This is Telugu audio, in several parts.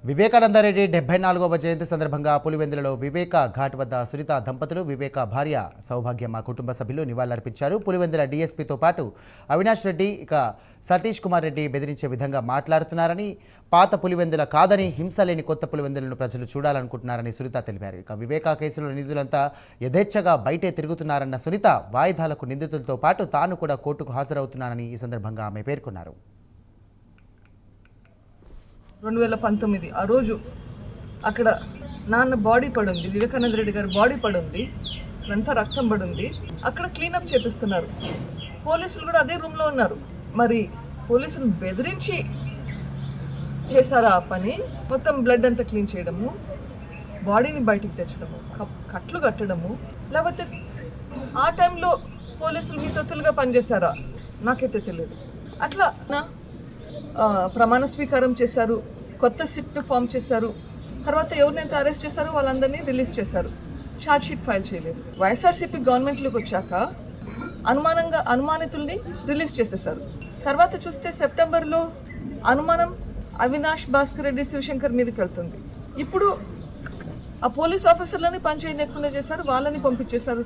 వివేకానందరెడ్డి 74వ జయంతి సందర్భంగా పులివెందులలో వివేక ఘాట్ వద్ద సునీత దంపతులు, వివేక భార్య సౌభాగ్యమ్మ కుటుంబ సభ్యులు నివాళులర్పించారు. పులివెందుల డీఎస్పీతో పాటు అవినాష్ రెడ్డి, సతీష్ కుమార్ రెడ్డి బెదిరించే విధంగా మాట్లాడుతున్నారని, పాత పులివెందుల కాదని హింస లేని కొత్త పులివెందులను ప్రజలు చూడాలనుకుంటున్నారని సునీత తెలిపారు. వివేక కేసులో నిందితులంతా యథేచ్ఛగా బయటే తిరుగుతున్నారన్న సునీత, వాయిదాలకు నిందితులతో పాటు తాను కూడా కోర్టుకు హాజరవుతున్నానని ఈ సందర్భంగా ఆమె పేర్కొన్నారు. 2019 ఆ రోజు అక్కడ నాన్న బాడీ పడుంది, వివేకానంద రెడ్డి గారి బాడీ పడుంది, అంతా రక్తం పడుంది. అక్కడ క్లీనప్ చేపిస్తున్నారు. పోలీసులు కూడా అదే రూమ్లో ఉన్నారు. మరి పోలీసులను బెదిరించి చేశారా ఆ పని? మొత్తం బ్లడ్ అంతా క్లీన్ చేయడము, బాడీని బయటికి తెచ్చడము, కట్లు కట్టడము, లేకపోతే ఆ టైంలో పోలీసులు మీ తొత్తులుగా పనిచేశారా? నాకైతే తెలియదు. అట్లా ప్రమాణ స్వీకారం చేశారు, కొత్త సిట్ను ఫామ్ చేశారు, తర్వాత ఎవరినైతే అరెస్ట్ చేశారో వాళ్ళందరినీ రిలీజ్ చేశారు. ఛార్జ్ షీట్ ఫైల్ చేయలేదు. వైఎస్ఆర్సీపీ గవర్నమెంట్లోకి వచ్చాక అనుమానితుల్ని రిలీజ్ చేసేశారు. తర్వాత చూస్తే సెప్టెంబర్లో అనుమానం అవినాష్, భాస్కర్ రెడ్డి, శివశంకర్ మీదకి వెళ్తుంది. ఇప్పుడు ఆ పోలీస్ ఆఫీసర్లని పనిచేయకుండా చేశారు, వాళ్ళని పంపించేశారు.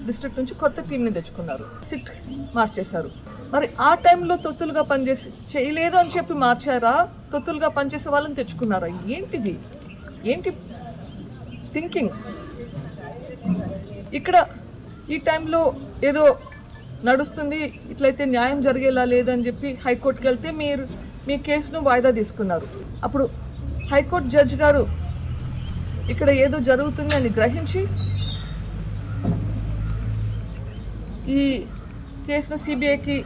డిస్ట్రిక్ట్ నుంచి కొత్త టీంని తెచ్చుకున్నారు, సిట్ మార్చేశారు. మరి ఆ టైంలో తొత్తులుగా పనిచేసి చేయలేదు అని చెప్పి మార్చారా? తొత్తులుగా పనిచేసే వాళ్ళని తెచ్చుకున్నారా? ఏంటిది? ఏంటి థింకింగ్? ఇక్కడ ఈ టైంలో ఏదో నడుస్తుంది, ఇట్లయితే న్యాయం జరిగేలా లేదని చెప్పి హైకోర్టుకి వెళ్తే మీరు మీ కేసును వాయిదా తీసుకున్నారు. అప్పుడు హైకోర్టు జడ్జి గారు ఇక్కడ ఏదో జరుగుతుంది అని గ్రహించి ఈ కేసును సిబిఐకి